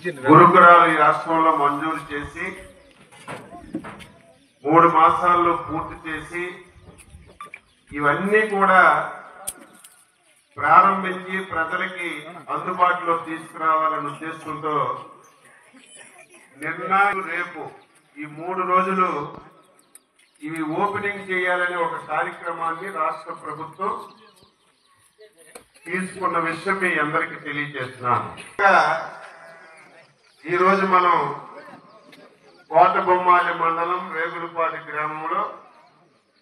గురుకులాలు ఈ రాష్ట్రంలో మంజూరు చేసి 3 మాసాల్లో పూర్తి చేసి ఇవన్నీ కూడా ప్రారంభించి ప్రజలకి అందుబాటులో తీసుకురావాలనే ఉద్దేశంతో నిర్ణయం రేపు ఈ 3 రోజులు ఇవి ఓపెనింగ్ చేయాలనే ఒక కార్యక్రమాన్ని రాష్ట్ర ప్రభుత్వం తీసుకున్న విషయం మీ అందరికీ తెలియజేస్తున్నాను. ఈరోజు మనం కోటబొమ్మాలి మండలం రేగులపాటి గ్రామంలో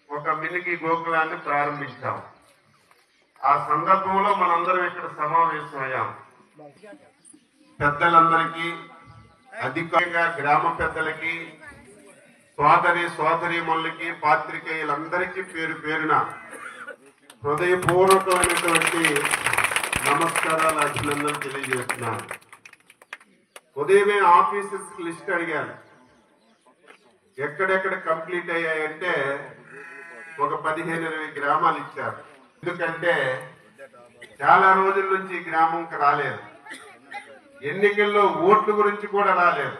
ఒక మినికి గోకులాన్ని ప్రారంభించాం. ఆ సందర్భంలో మనందరం ఇక్కడ సమావేశమయ్యాం. పెద్దలందరికీ, అధికారిగా గ్రామ పెద్దలకి, సోదరీమణులకి, పాత్రికేయులందరికీ పేరు పేరున హృదయపూర్వకమైనటువంటి నమస్కారాలు, అభినందనలు తెలియజేస్తున్నాను. ఉదయమే ఆఫీసెస్ లిస్ట్ అడిగాను. ఎక్కడెక్కడ కంప్లీట్ అయ్యాయంటే ఒక 15-20 గ్రామాలు ఇచ్చారు. ఎందుకంటే చాలా రోజుల నుంచి ఈ గ్రామంకి రాలేదు, ఎన్నికల్లో ఓట్ల గురించి కూడా రాలేదు.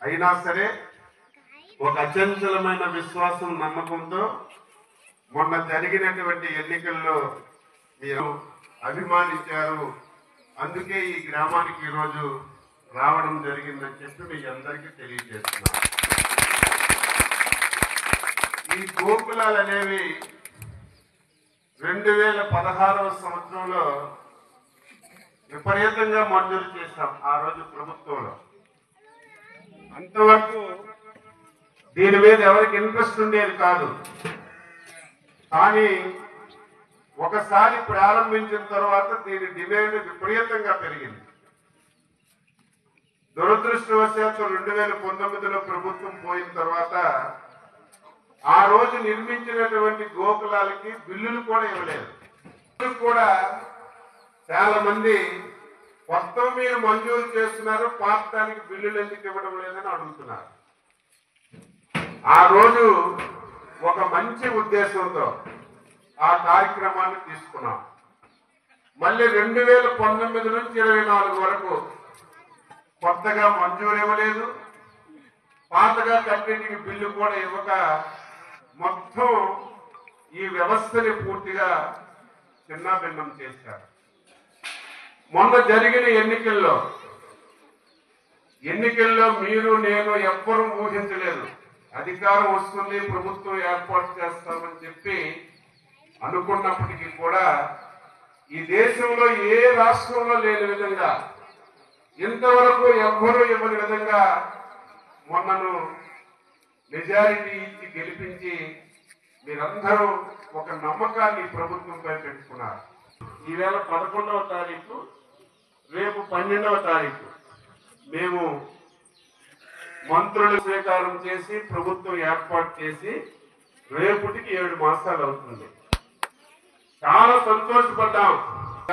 అయినా సరే ఒక అచంచలమైన విశ్వాసం, నమ్మకంతో మొన్న జరిగినటువంటి ఎన్నికల్లో మీరు అభిమానించారు. అందుకే ఈ గ్రామానికి ఈరోజు రావడం జరిగిందని చెప్పి మీ అందరికీ తెలియజేస్తున్నాను. ఈ గోకులాలు అనేవి 2016వ సంవత్సరంలో విపరీతంగా మంజూరు చేశాం. ఆ రోజు ప్రభుత్వంలో అంతవరకు దీని మీద ఎవరికి ఇంట్రెస్ట్ ఉండేది కాదు. కానీ ఒకసారి ప్రారంభించిన తర్వాత దీని డిమాండ్ విపరీతంగా పెరిగింది. దురదృష్టవశాత్తు 2019లో ప్రభుత్వం పోయిన తర్వాత ఆ రోజు నిర్మించినటువంటి గోకులాలకి బిల్లులు కూడా ఇవ్వలేదు. కూడా చాలా మంది మొత్తం మీరు మంజూరు చేస్తున్నారు, పాతానికి బిల్లులు ఎందుకు ఇవ్వడం లేదని అడుగుతున్నారు. ఆ రోజు ఒక మంచి ఉద్దేశంతో ఆ కార్యక్రమాన్ని తీసుకున్నాం. మళ్ళీ 2019 నుంచి 24 వరకు కొత్తగా మంజూరు ఇవ్వలేదు, పాతగా కట్టినటికి బిల్లు కూడా ఇవ్వక మొత్తం ఈ వ్యవస్థని పూర్తిగా చిన్నాభిన్నం చేశారు. మొన్న జరిగిన ఎన్నికల్లో మీరు నేను ఎవ్వరూ ఊహించలేదు. అధికారం వస్తుంది, ప్రభుత్వం ఏర్పాటు చేస్తామని చెప్పి అనుకున్నప్పటికీ కూడా ఈ దేశంలో ఏ రాష్ట్రంలో లేని విధంగా, ఇంతవరకు ఎవ్వరూ ఇవ్వని విధంగా మొన్నను మెజారిటీ ఇచ్చి గెలిపించి మీరందరూ ఒక నమ్మకాన్ని ప్రభుత్వంపై పెట్టుకున్నారు. ఈవేళ 11వ తారీఖు, రేపు 12వ తారీఖు మేము మంత్రులు స్వీకారం చేసి ప్రభుత్వం ఏర్పాటు చేసి రేపటికి 7 మాసాలు అవుతుంది. చాలా సంతోషపడ్డాం.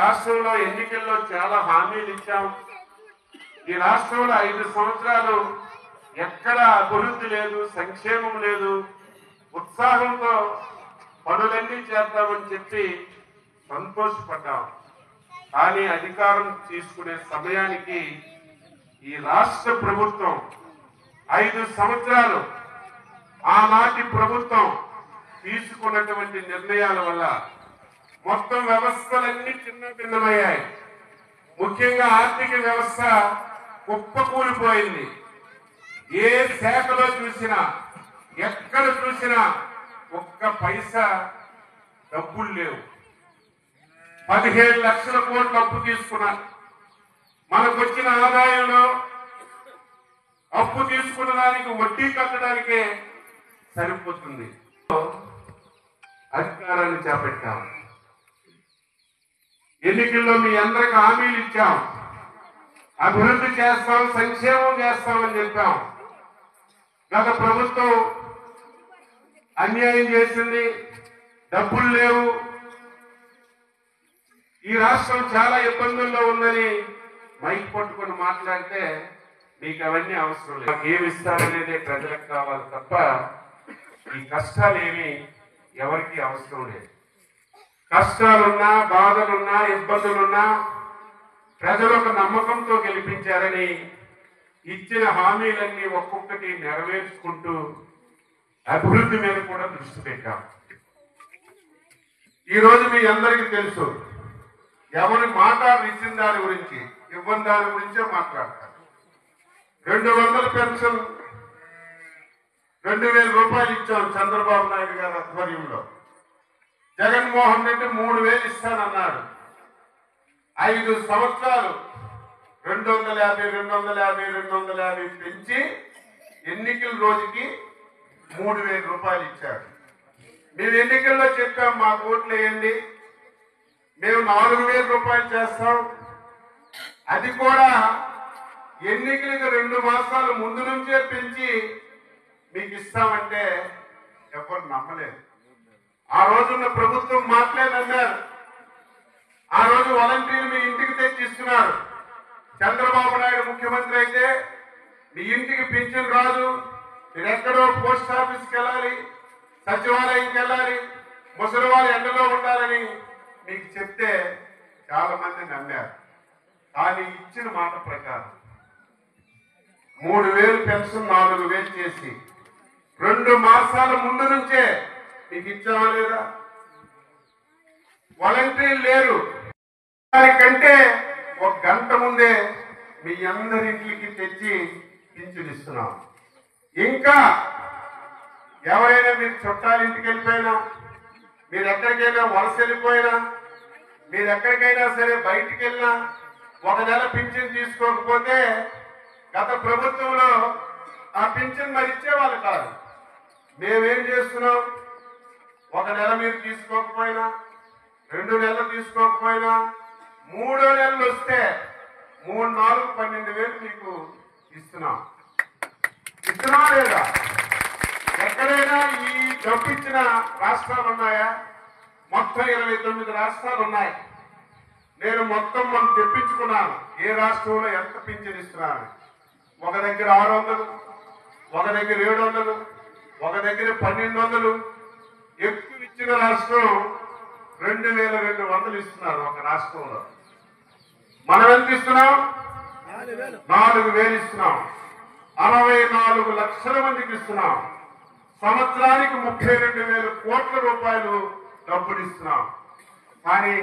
రాష్ట్రంలో ఎన్నికల్లో చాలా హామీలు ఇచ్చాం. ఈ రాష్ట్రంలో 5 సంవత్సరాలు ఎక్కడ అభివృద్ధి లేదు, సంక్షేమం లేదు. ఉత్సాహంతో పనులన్నీ చేద్దామని చెప్పి సంతోషపడ్డాం. కానీ అధికారం తీసుకునే సమయానికి ఈ రాష్ట్ర ప్రభుత్వం 5 సంవత్సరాలు ఆనాటి ప్రభుత్వం తీసుకున్నటువంటి నిర్ణయాల వల్ల మొత్తం వ్యవస్థలన్నీ చిన్న భిన్నమయ్యాయి. ముఖ్యంగా ఆర్థిక వ్యవస్థ కుప్పకూలిపోయింది. ఏ శాఖలో చూసినా, ఎక్కడ చూసినా ఒక్క పైసా డబ్బులు లేవు. 17 లక్షల కోట్లు అప్పు తీసుకున్నారు. మనకు వచ్చిన ఆదాయంలో అప్పు తీసుకున్న దానికి వడ్డీ కట్టడానికే సరిపోతుంది. అధికారాన్ని చేపట్టాం. ఎన్నికల్లో మీ అందరికి హామీలు ఇచ్చాం. అభివృద్ధి చేస్తాం, సంక్షేమం చేస్తామని చెప్పాం. గత ప్రభుత్వం అన్యాయం చేసింది, డబ్బులు లేవు, ఈ రాష్ట్రం చాలా ఇబ్బందుల్లో ఉందని మైక్ పట్టుకొని మాట్లాడితే మీకు అవన్నీ అవసరం లేదు. ఏమి ఇస్తారనేదే ప్రజలకు కావాలి తప్ప ఈ కష్టాలు ఏమి ఎవరికి అవసరం లేదు. కష్టాలున్నా, బాధలున్నా, ఇబ్బందులున్నా ప్రజలు ఒక నమ్మకంతో గెలిపించారని ఇచ్చిన హామీలన్నీ ఒక్కొక్కటి నెరవేర్చుకుంటూ అభివృద్ధి మీద కూడా దృష్టి పెట్టాం. ఈరోజు మీ అందరికీ తెలుసు, ఎవరి మాట ఇచ్చిన దాని గురించి ఇవ్వని దాని గురించే మాట్లాడతారు. 200 పెన్షన్ 2000 రూపాయలు ఇచ్చాం చంద్రబాబు నాయుడు గారి ఆధ్వర్యంలో. జగన్మోహన్ రెడ్డి 3000 ఇస్తానన్నాడు. 5 సంవత్సరాలు 250 పెంచి ఎన్నికల రోజుకి 3000 రూపాయలు ఇచ్చారు. మేము ఎన్నికల్లో చెప్పాం, మా ఓట్లు వేయండి, మేము 4000 రూపాయలు చేస్తాం. అది కూడా ఎన్నికలకు 2 మాసాల ముందు నుంచే పెంచి మీకు ఇస్తామంటే ఎవరు నమ్మలేదు. ఆ రోజున్న ప్రభుత్వం మాట్లాడన్నారు. ఆ రోజు వాలంటీర్లు మీ ఇంటికి తెచ్చిస్తున్నారు. చంద్రబాబు నాయుడు ముఖ్యమంత్రి అయితే మీ ఇంటికి పింఛన్ రాదు, మీరు ఎక్కడో పోస్ట్ ఆఫీస్కి వెళ్ళాలి, సచివాలయంకి వెళ్ళాలి, ముసలి వాళ్ళు ఎండలో ఉండాలని మీకు చెప్తే చాలా మంది నమ్మారు. కానీ ఇచ్చిన మాట ప్రకారం 3000 పెన్షన్ 4000 చేసి 2 మాసాల ముందు నుంచే మీకు ఇచ్చామా లేదా? వాలంటీర్లు లేరు, దానికంటే 1 గంట ముందే మీ అందరింటికి తెచ్చి పింఛన్ ఇస్తున్నాం. ఇంకా ఎవరైనా మీరు చుట్టాలింటికి వెళ్ళిపోయినా, మీరు ఎక్కడికైనా వలస వెళ్ళిపోయినా, మీరు ఎక్కడికైనా సరే బయటికి వెళ్ళినా 1 నెల పింఛన్ తీసుకోకపోతే గత ప్రభుత్వంలో ఆ పింఛన్ మరి ఇచ్చేవాళ్ళు కాదు. మేమేం చేస్తున్నాం, 1 నెల మీరు తీసుకోకపోయినా, 2 నెలలు తీసుకోకపోయినా, 3వ నెలలు వస్తే 3, 4, 12,000 మీకు ఇస్తున్నాం. ఇస్తున్నాం లేదా? ఎక్కడైనా ఈ డబ్బు ఇచ్చిన రాష్ట్రాలు ఉన్నాయా? మొత్తం 29 రాష్ట్రాలు ఉన్నాయి. నేను మొత్తం మనం తెప్పించుకున్నాను, ఏ రాష్ట్రంలో ఎంత పింఛన్ ఇస్తున్నాను. ఒక దగ్గర 600, ఒక దగ్గర 700, ఒక దగ్గర 1200. ఎక్కువ ఇచ్చిన రాష్ట్రం 2200 ఇస్తున్నారు ఒక రాష్ట్రంలో. మనం ఎంత ఇస్తున్నాం? 4000 ఇస్తున్నాం. 64 లక్షల మందికి ఇస్తున్నాం. సంవత్సరానికి 32,000 కోట్ల రూపాయలు డబ్బులు ఇస్తున్నాం. కానీ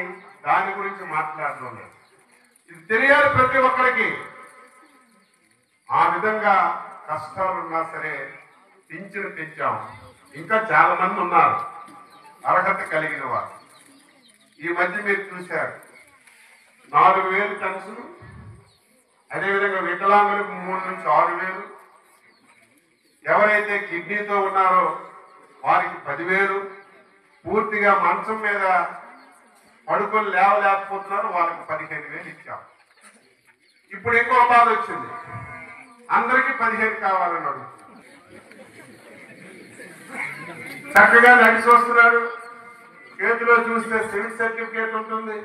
దాని గురించి మాట్లాడడం లేదు. ఇది తెలియాలి ప్రతి ఒక్కరికి. ఆ విధంగా కష్టాలున్నా సరే పింఛను పెంచాం. ఇంకా చాలా మంది ఉన్నారు అర్హత కలిగిన వారు. ఈ మధ్య మీరు చూశారు 4000 పెన్షన్, అదేవిధంగా వికలాంగులకు 3 నుంచి 6000, ఎవరైతే కిడ్నీతో ఉన్నారో వారికి 10,000, పూర్తిగా మంచం మీద పడుకొని లేవలేకపోతున్నారో వాళ్ళకి 15,000 ఇచ్చాం. ఇప్పుడు ఇంకో బాధ వచ్చింది, అందరికీ 15 కావాలని అడుగుతుంది. చక్కగా నడిచి వస్తున్నాడు, చేతిలో చూస్తే సివిల్ సర్టిఫికేట్ ఉంటుంది,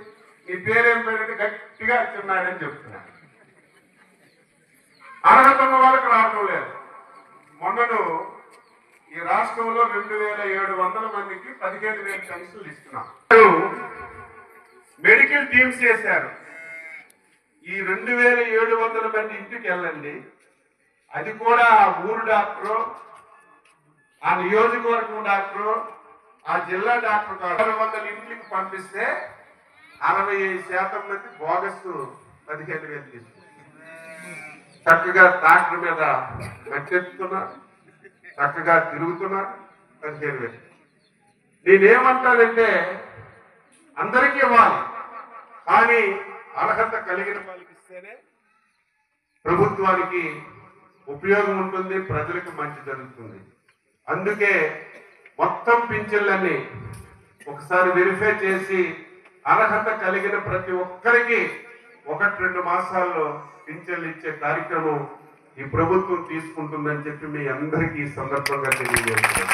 ఈ పేరేం పేరంటే గట్టిగా చిన్నాడని చెప్తున్నాడు. అర్హత ఉన్న వాళ్ళకి రావడం లేదు. మొన్నను ఈ రాష్ట్రంలో 2700 మందికి 15,000 పెన్షన్లు ఇస్తున్నాం. మెడికల్ టీమ్స్ చేశారు. ఈ 2700 మంది ఇంటికి వెళ్ళండి, అది కూడా ఆ ఊరు డాక్టరు, ఆ నియోజకవర్గం డాక్టరు, ఆ జిల్లా డాక్టర్ 600 ఇంటికి పంపిస్తే 65% మంది బోగస్ 15,000 తీసుకున్నారు. చక్కగా ట్రాక్టర్ మీద గట్టెత్తుతున్నారు, చక్కగా తిరుగుతున్నారు, 15,000. నేనేమంటానంటే అందరికీ ఇవ్వాలి, కానీ అర్హత కలిగిన వాళ్ళకి ఇస్తేనే ప్రభుత్వానికి ఉపయోగం ఉంటుంది, ప్రజలకు మంచి జరుగుతుంది. అందుకే మొత్తం పింఛన్లన్నీ ఒకసారి వెరిఫై చేసి అర్హత కలిగిన ప్రతి ఒక్కరికి 1-2 మాసాల్లో పింఛన్లు ఇచ్చే కార్యక్రమం ఈ ప్రభుత్వం తీసుకుంటుందని చెప్పి మీ అందరికీ ఈ సందర్భంగా తెలియజేస్తున్నాను.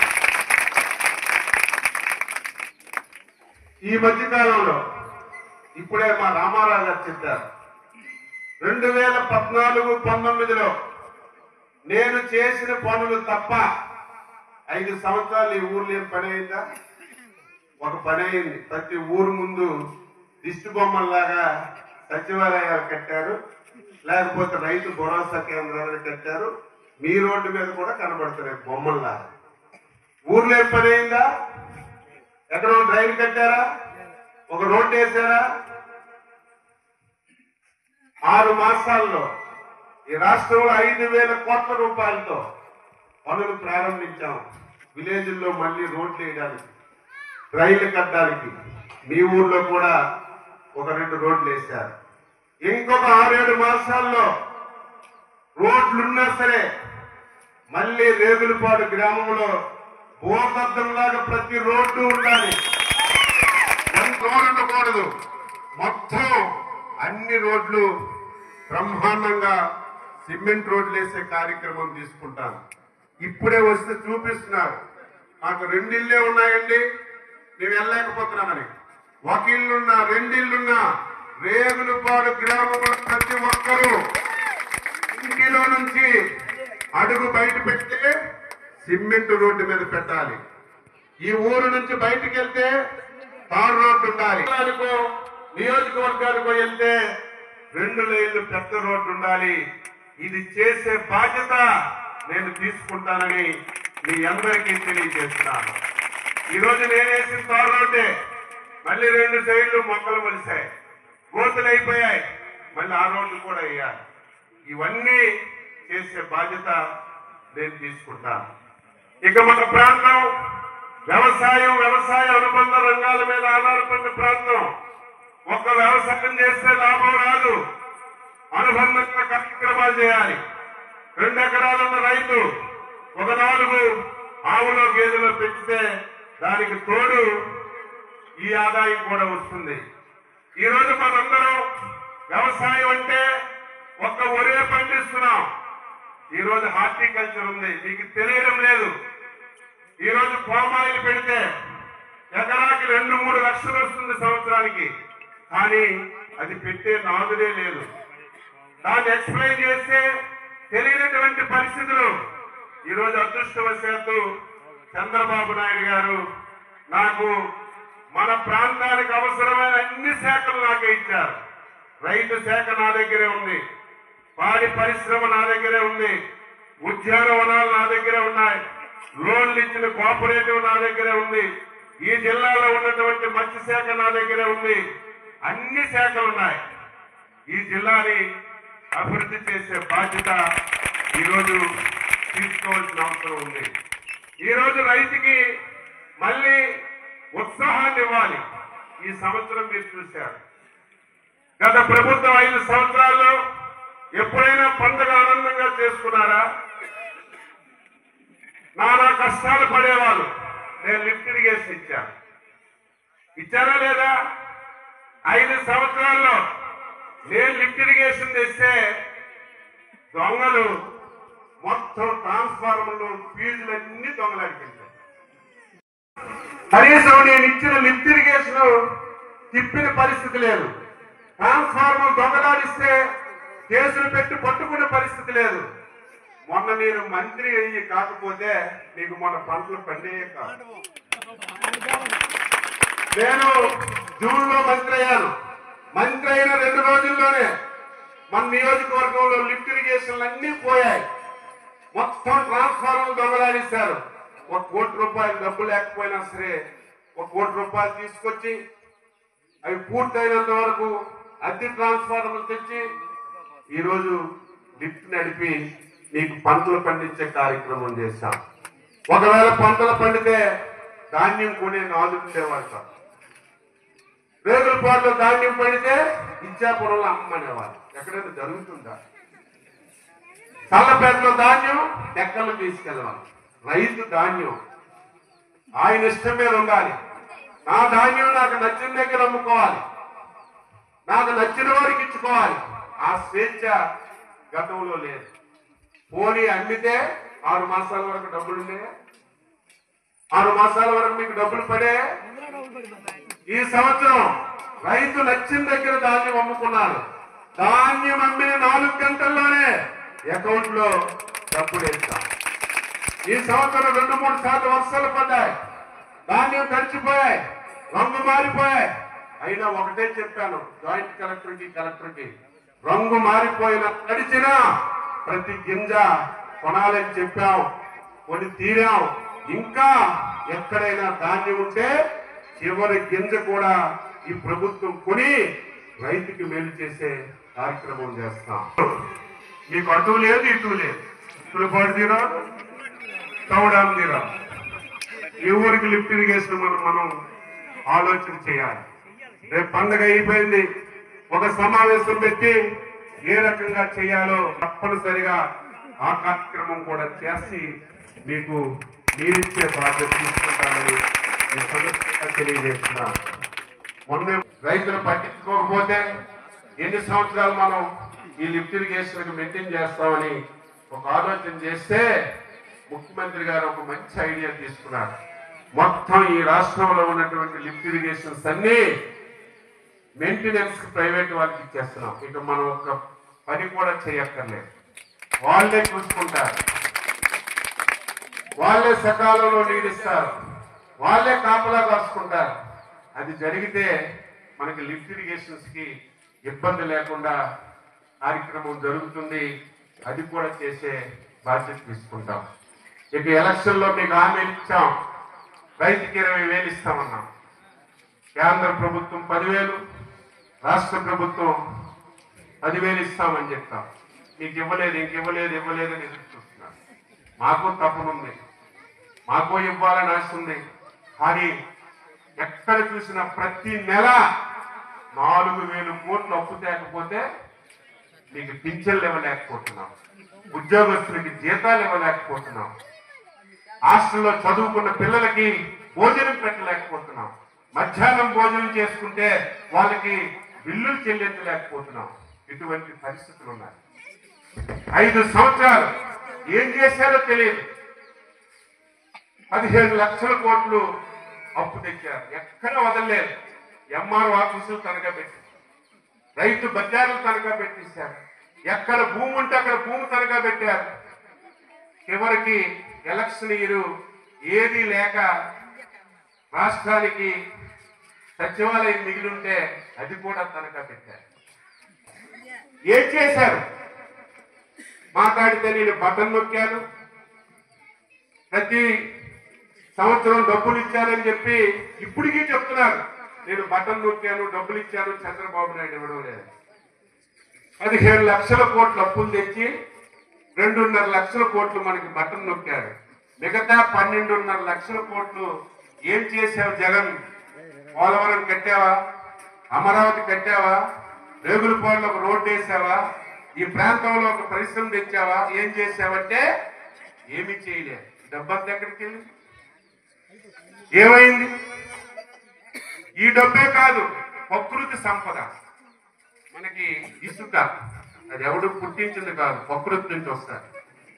ఈ మధ్య కాలంలో ఇప్పుడే మా రామారావు గారు చెప్పారు, 2014-19లో నేను చేసిన పనులు తప్ప 5 సంవత్సరాలు ఈ ఊర్లో ఏం పని అయిందా? ఒక పని అయింది. ప్రతి ఊరు ముందు దిష్టి బొమ్మల్లాగా సచివాలయాలు కట్టారు, లేకపోతే రైతు భరోసా కేంద్రాలను కట్టారు. మీ రోడ్డు మీద కూడా కనబడుతున్నాయి బొమ్మల్లా. ఊర్లో ఏ పని అయిందా? ఎక్కడో డ్రైన్ కట్టారా? ఒక రోడ్డు వేసారా? 6 మాసాల్లో ఈ రాష్ట్రంలో 5,000 కోట్ల రూపాయలతో పనులు ప్రారంభించాం. విలేజ్ల్లో మళ్ళీ రోడ్లు వేయడానికి, రైళ్లు కట్టడానికి. మీ ఊర్లో కూడా ఒక 2 రోడ్లు వేశారు. ఇంకొక 6-7 మాసాల్లో రోడ్లున్నా సరే మళ్ళీ రేగులపాడు గ్రామంలో భూగర్భంలాగా ప్రతి రోడ్డు ఉండాలి. రోడ్డు ఉండకూడదు. మొత్తం అన్ని రోడ్లు బ్రహ్మాండంగా సిమెంట్ రోడ్లు వేసే కార్యక్రమం తీసుకుంటాను. ఇప్పుడే వస్తే చూపిస్తున్నారు. మాకు 2 ఇళ్ళే ఉన్నాయండి, మేము వెళ్ళలేకపోతున్నామని. ఒక ఇల్లున్నా 2 ఇళ్లున్నా రేగులపాడు గ్రామంలో ప్రతి ఒక్కరూ ఇంటిలో నుంచి అడుగు బయట పెడితే సిమెంట్ రోడ్డు మీద పెట్టాలి. ఈ ఊరు నుంచి బయటకు వెళ్తే తారు రోడ్డు ఉండాలి. నియోజకవర్గాలకు వెళ్తే 2 లైన్లు పెద్ద రోడ్డు ఉండాలి. ఇది చేసే బాధ్యత నేను తీసుకుంటానని మీ అందరికీ తెలియజేస్తున్నాను. ఈరోజు నేనేసిన తారు రోడ్డే మళ్ళీ 2 సైడ్లు మొక్కలు మొలిశాయి, గోతులు అయిపోయాయి. మళ్ళీ ఆ రోడ్డు కూడా వేయాలి. ఇవన్నీ చేసే బాధ్యత నేను తీసుకుంటాను. ఇక మన ప్రాంతం వ్యవసాయ అనుబంధ రంగాల మీద ఆధారపడిన ప్రాంతం. ఒక్క వ్యవసాయం చేస్తే లాభం రాదు, అనుబంధంగా కార్యక్రమాలు చేయాలి. 2 ఎకరాలున్న రైతు ఒక 4 ఆవులో గేదెలో పెంచితే దానికి తోడు ఈ ఆదాయం కూడా వస్తుంది. ఈరోజు మనందరం వ్యవసాయం అంటే ఒక్క ఒరే పండిస్తున్నాం. ఈరోజు హార్టికల్చర్ ఉంది, మీకు తెలియడం లేదు. ఈరోజు పామాయిల్ పెడితే ఎకరాకి 2-3 లక్షలు వస్తుంది సంవత్సరానికి. కానీ అది పెట్టే నాదుడే లేదు. దాన్ని ఎక్స్ప్లెయిన్ చేస్తే తెలియనటువంటి పరిస్థితులు. ఈరోజు అదృష్టవశాత్తు చంద్రబాబు నాయుడు గారు నాకు మన ప్రాంతానికి అవసరమైన అన్ని శాఖలు నాకే ఇచ్చారు. రైతు శాఖ నా దగ్గరే ఉంది, పాడి పరిశ్రమ నా దగ్గరే ఉంది, ఉద్యానవనాలు నా దగ్గరే ఉన్నాయి, లోన్లు ఇచ్చిన కోఆపరేటివ్ నా దగ్గరే ఉంది, ఈ జిల్లాలో ఉన్నటువంటి మత్స్య శాఖ నా దగ్గరే ఉంది. అన్ని శాఖలు ఉన్నాయి. ఈ జిల్లాని అభివృద్ధి చేసే బాధ్యత ఈరోజు తీసుకోవాల్సిన అవసరం ఉంది. ఈరోజు రైతుకి మళ్ళీ ఉత్సాహాన్ని ఇవ్వాలి. ఈ సంవత్సరం మీరు చూశారు. గత ప్రభుత్వం 5 సంవత్సరాల్లో ఎప్పుడైనా పండుగ ఆనందంగా చేసుకున్నారా? నానా కష్టాలు పడేవాళ్ళు. నేను లిఫ్ట్ ఇరిగేషన్ ఇచ్చారా లేదా? 5 సంవత్సరాల్లో నేను లిఫ్ట్ ఇరిగేషన్ తెస్తే దొంగలు మొత్తం ట్రాన్స్ఫార్మర్లు ఫీజులన్నీ దొంగలాడికెళ్తారు. కనీసం నేను ఇచ్చిన లిఫ్ట్ ఇరిగేషన్ తిప్పిన పరిస్థితి లేదు. ట్రాన్స్ఫార్మర్ దొంగలాడిస్తే కేసులు పెట్టి పట్టుకునే పరిస్థితి లేదు. మొన్న నేను మంత్రి అయ్యి కాకపోతే నీకు మొన్న పంటలు పండేయే కాదు. నేను జూన్లో మంత్రి అయ్యాను. మంత్రి అయిన 2 రోజుల్లోనే మన నియోజకవర్గంలో లిఫ్ట్ ఇరిగేషన్లు అన్నీ పోయాయి. మొత్తం ట్రాన్స్ఫార్మర్లు దొంగలాడిస్తారు. 1 కోటి రూపాయలు డబ్బు లేకపోయినా సరే 1 కోటి రూపాయలు తీసుకొచ్చి అవి పూర్తయినంత వరకు అద్దె ట్రాన్స్ఫార్మర్లు తెచ్చి ఈరోజు లిఫ్ట్ నడిపి మీకు పంటలు పండించే కార్యక్రమం చేశాం. ఒకవేళ పంటలు పండితే ధాన్యం కొనే నాదుకుండేవాళ్ళ. రేగులపాడులో ధాన్యం పండితే ఇచ్చాపురంలో అమ్మనేవాళ్ళు. ఎక్కడైనా జరుగుతుందా? చల్లపేటలో ధాన్యం ఎక్కలు తీసుకెళ్ళవాలి. రైతు ధాన్యం ఆయన ఇష్టం మీద ఉండాలి. నా ధాన్యం నాకు నచ్చిన దగ్గర అమ్ముకోవాలి, నాకు నచ్చిన వారికి ఇచ్చుకోవాలి. ఆ స్వేచ్ఛ గతంలో లేదు. పోనీ అమ్మితే 6 మాసాల వరకు డబ్బులుండే, 6 మాసాల వరకు మీకు డబ్బులు పడే. ఈ సంవత్సరం రైతు నచ్చిన దగ్గర ధాన్యం అమ్ముకున్నారు. ధాన్యం అమ్మిన 4 గంటల్లోనే అకౌంట్ లో డబ్బులు వేస్తాం. ఈ సంవత్సరం 2-3 సార్లు వర్షాలు పడ్డాయి, ధాన్యం తడిచిపోయాయి, రంగు మారిపోయాయి. అయినా ఒకటే చెప్పాను జాయింట్ కలెక్టర్కి రంగు మారిపోయిన తడిచిన ప్రతి గింజ కొనాలని చెప్పాం, కొని తీరాం. ఇంకా ఎక్కడైనా ధాన్యం ఉంటే చివరి గింజ కూడా ఈ ప్రభుత్వం కొని రైతుకి మేలు చేసే కార్యక్రమం చేస్తాం. మీకు అటు లేదు ఇటు లేదు, ఇటు పడితీరా తవడాం తీరా. ఈ ఊరికి లిఫ్ట్ ఇరిగేషన్ మనం ఆలోచన చేయాలి. రేపు పండుగ అయిపోయింది, ఒక సమావేశం పెట్టి ఏ రకంగా చేయాలో తప్పనిసరిగా ఆ కార్యక్రమం కూడా చేసి మీకు మీరిచ్చే బాధ్యత తీసుకుంటానని తెలియజేస్తున్నా. మొన్న రైతులు పట్టించుకోకపోతే ఎన్ని సంవత్సరాలు మనం ఈ లిఫ్ట్ ఇరిగేషన్ మెయింటైన్ చేస్తామని ఒక ఆలోచన చేస్తే ముఖ్యమంత్రి గారు ఒక మంచి ఐడియా తీసుకున్నారు. మొత్తం ఈ రాష్ట్రంలో ఉన్నటువంటి లిఫ్ట్ ఇరిగేషన్స్ అన్ని మెయింటెనెన్స్ ప్రైవేట్ వాళ్ళకి ఇచ్చేస్తున్నాం. ఇక మనం ఒక పని కూడా చేయక్కర్లేదు, వాళ్ళే చూసుకుంటారు, వాళ్ళే సకాలంలో నీడిస్తారు, వాళ్ళే కాపలా కాసుకుంటారు. అది జరిగితే మనకి లిఫ్ట్ ఇరిగేషన్స్ కి ఇబ్బంది లేకుండా కార్యక్రమం జరుగుతుంది. అది కూడా చేసే బాధ్యత తీసుకుంటాం. ఇక ఎలక్షన్ లో మీకు హామీ ఇచ్చాం, రైతుకి 20,000 ఇస్తామన్నాం. కేంద్ర ప్రభుత్వం 10,000, రాష్ట్ర ప్రభుత్వం 10,000 ఇస్తామని చెప్తాం. మీకు ఇవ్వలేదు అని ఎదురు చూస్తున్నారు. మాకు తప్పనుంది, మాకు ఇవ్వాలని ఆశ ఉంది. కానీ ఎక్కడ చూసినా ప్రతి నెల 4,000 కోట్లు అప్పు తేకపోతే మీకు పింఛన్లు ఇవ్వలేకపోతున్నాం, ఉద్యోగస్తులకి జీతాలు ఇవ్వలేకపోతున్నాం, హాస్టల్లో చదువుకున్న పిల్లలకి భోజనం పెట్టలేకపోతున్నాం, మధ్యాహ్నం భోజనం చేసుకుంటే వాళ్ళకి బిల్లులు చెల్లించలేకపోతున్నాం. ఇటువంటి పరిస్థితులు ఉన్నాయి. 5 సంవత్సరాలు ఏం చేశారో తెలియదు. 15 లక్షల కోట్లు అప్పు తెచ్చారు, ఎక్కడ వదలలేదు. ఎంఆర్ఓ ఆఫీసులు తనఖా పెట్టి, రైతు బజార్లు తనఖా పెట్టించారు, ఎక్కడ భూమి ఉంటే అక్కడ భూమి తనఖా పెట్టారు. చివరికి ఎలక్షన్ ఇయర్ ఏది లేక రాష్ట్రానికి సచివాలయం మిగిలింటే అది కూడా తనఖా పెట్టారు. ఏం చేశారు? మాట్లాడితే నేను బటన్ నొక్కాను, ప్రతి సంవత్సరం డబ్బులు ఇచ్చానని చెప్పి ఇప్పటికీ చెప్తున్నారు. నేను బటన్ నొక్కాను, డబ్బులు ఇచ్చాను, చంద్రబాబు నాయుడు ఇవ్వడం లేదు. 15 లక్షల కోట్లు అప్పులు తెచ్చి 2.5 లక్షల కోట్లు మనకి బటన్ నొక్కాడు. మిగతా 12.5 లక్షల కోట్లు ఏం చేసావు జగన్? పోలవరం కట్టావా? అమరావతి కట్టావా? రేగులపాడులో ఒక రోడ్డు వేసావా? ఈ ప్రాంతంలో ఒక పరిశ్రమ తెచ్చావా? ఏం చేసావంటే ఏమి చేయలేదు. డబ్బంతా ఎక్కడికి వెళ్ళి ఏమైంది? ఈ డబ్బే కాదు, ప్రకృతి సంపద మనకి ఇసుక, అది ఎవడు పుట్టించింది కాదు, ప్రకృతి నుంచి వస్తారు.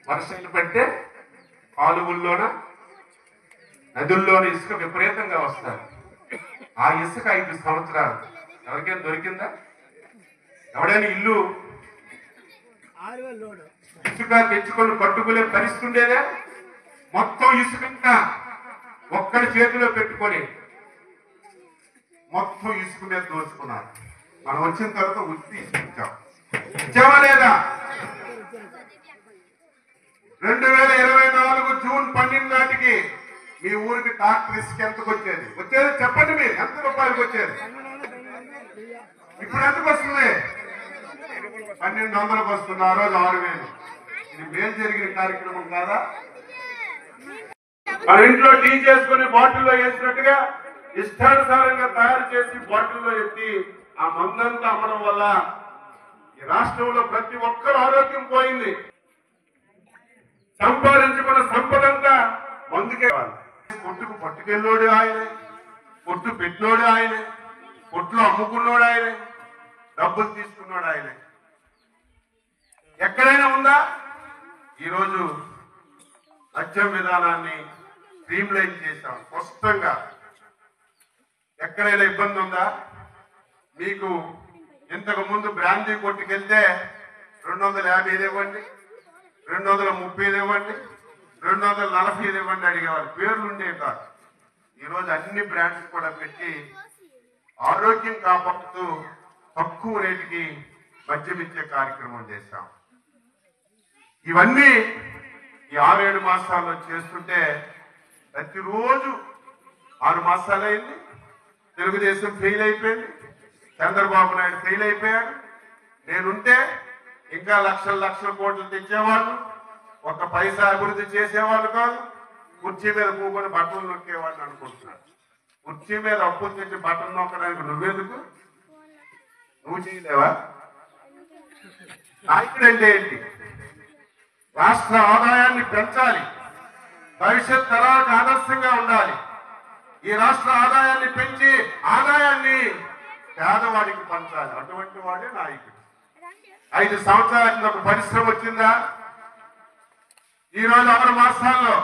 వర్షాలు పడితే కాలువల్లోన నదుల్లోని ఇసుక విపరీతంగా వస్తారు. ఆ ఇసుక 5 సంవత్సరాలు ఎవరికైనా దొరికిందా? ఎవడైనా ఇల్లు ఇసుక తెచ్చుకొని కట్టుకునే పరిస్థితి ఉండేదా? మొత్తం ఇసుకంతా ఒక్కడి చేతిలో పెట్టుకొని మొత్తం ఇసుక మీద దోచుకున్నారు. మనం వచ్చిన తర్వాత ఉత్తి ఇచ్చావా లేదా? 2024 జూన్ 12 నాటికి మీ ఊరికి ట్రాక్టర్ ఇసుక ఎంతకు వచ్చేది? చెప్పండి మీరు, ఎంత రూపాయలకు వచ్చేది? ఇప్పుడు ఎంతకు వస్తుంది? 1200కు వస్తుంది. ఆ రోజు 6,000. ఇది మేలు జరిగిన కార్యక్రమం కాదా? మన ఇంట్లో టీ చేసుకుని బాటిల్లో వేసినట్టుగా ఇష్టానుసారంగా తయారు చేసి బాటిల్లో ఎత్తి ఆ మందంతా అమ్మడం వల్ల ఈ రాష్ట్రంలో ప్రతి ఒక్కరు ఆరోగ్యం పోయింది. సంపాదించుకున్న సంపదంతా మందుకే. పొట్టుకు పట్టుకెళ్ళోడు ఆయనే, పొట్టు పెట్టినోడు ఆయనే, పొట్లు అమ్ముకున్నోడు ఆయనే, డబ్బులు తీసుకున్నాడు ఆయనే. ఎక్కడైనా ఉందా? ఈరోజు మద్యం విధానాన్ని స్ట్రీమ్లైన్ చేశాం స్పష్టంగా. ఎక్కడైనా ఇబ్బంది ఉందా? మీకు ఇంతకు ముందు బ్రాందీ కొట్టుకెళ్తే 250 ఇవ్వండి, 230 ఇవ్వండి, 240 ఇవ్వండి అడిగేవాళ్ళు. పేర్లు ఉండేవి కాదు. ఈరోజు అన్ని బ్రాండ్స్ కూడా పెట్టి ఆరోగ్యం కాపాడుతూ తక్కువ రేటుకి మద్యం ఇచ్చే కార్యక్రమం చేశాం. ఇవన్నీ ఈ 6-7 మాసాల్లో చేస్తుంటే ప్రతిరోజు 6 మాసాలు అయింది. తెలుగుదేశం ఫెయిల్ అయిపోయింది, చంద్రబాబు నాయుడు ఫెయిల్ అయిపోయాడు. నేనుంటే ఇంకా లక్షల లక్షల కోట్లు తెచ్చేవాళ్ళు, ఒక్క పైసా అభివృద్ధి చేసేవాళ్ళు కాదు. కుర్చీ మీద కూకొని బట్టలు నొక్కేవాళ్ళు అనుకుంటున్నాడు. కుర్చీ మీద అప్పు తెచ్చి బట్టలు నొక్కడానికి నువ్వెందుకు? నువ్వు చేయలేవా? నాయకుడు అంటే ఏంటి? రాష్ట్ర ఆదాయాన్ని పెంచాలి, భవిష్యత్ తరాలకు ఆదర్శంగా ఉండాలి. ఈ రాష్ట్ర ఆదాయాన్ని పెంచి ఆదాయాన్ని పేదవాడికి పంచాలి. అటువంటి వాడే నాయకుడు. 5 సంవత్సరాల కింద ఒక పరిశ్రమ వచ్చిందా? ఈరోజు 6 మాసాల్లో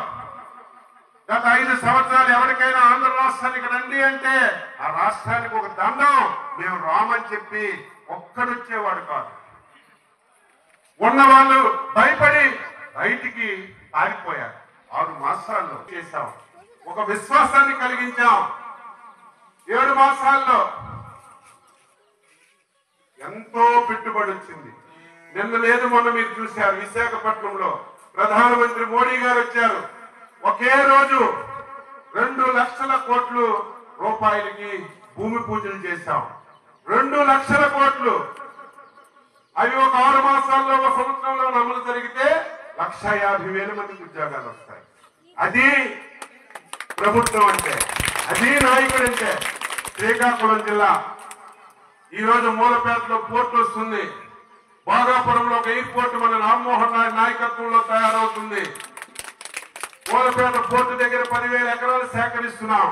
గత 5 సంవత్సరాలు ఎవరికైనా ఆంధ్ర రాష్ట్రానికి రండి అంటే ఆ రాష్ట్రానికి ఒక దండం మేము రామని చెప్పి ఒక్కడొచ్చేవాడు కాదు. ఉన్నవాళ్ళు భయపడి బయటికి పారిపోయారు. 6 మాసాల్లో చేశాం, ఒక విశ్వాసాన్ని కలిగించాం. 7 మాసాల్లో ఎంతో పెట్టుబడి వచ్చింది. నిన్న లేదు మొన్న మీరు చూశారు, విశాఖపట్నంలో ప్రధానమంత్రి మోడీ గారు వచ్చారు. ఒకే రోజు 2 లక్షల కోట్ల రూపాయలకి భూమి పూజలు చేశాం. 2 లక్షల కోట్లు. అవి ఒక 6 మాసాల్లో, ఒక సంవత్సరంలో అమలు జరిగితే 1,50,000 మందికి ఉద్యోగాలు వస్తాయి. అది ప్రభుత్వం అంటే, అది నాయకుడు అంటే. శ్రీకాకుళం జిల్లా ఈరోజు మూలపేటలో పోర్టు వస్తుంది. భోగాపురంలో ఒక ఎయిర్పోర్ట్ మన రామ్మోహన్ నాయుడు నాయకత్వంలో తయారవుతుంది. మూలపేట పోర్టు దగ్గర 10,000 ఎకరాలు సేకరిస్తున్నాం.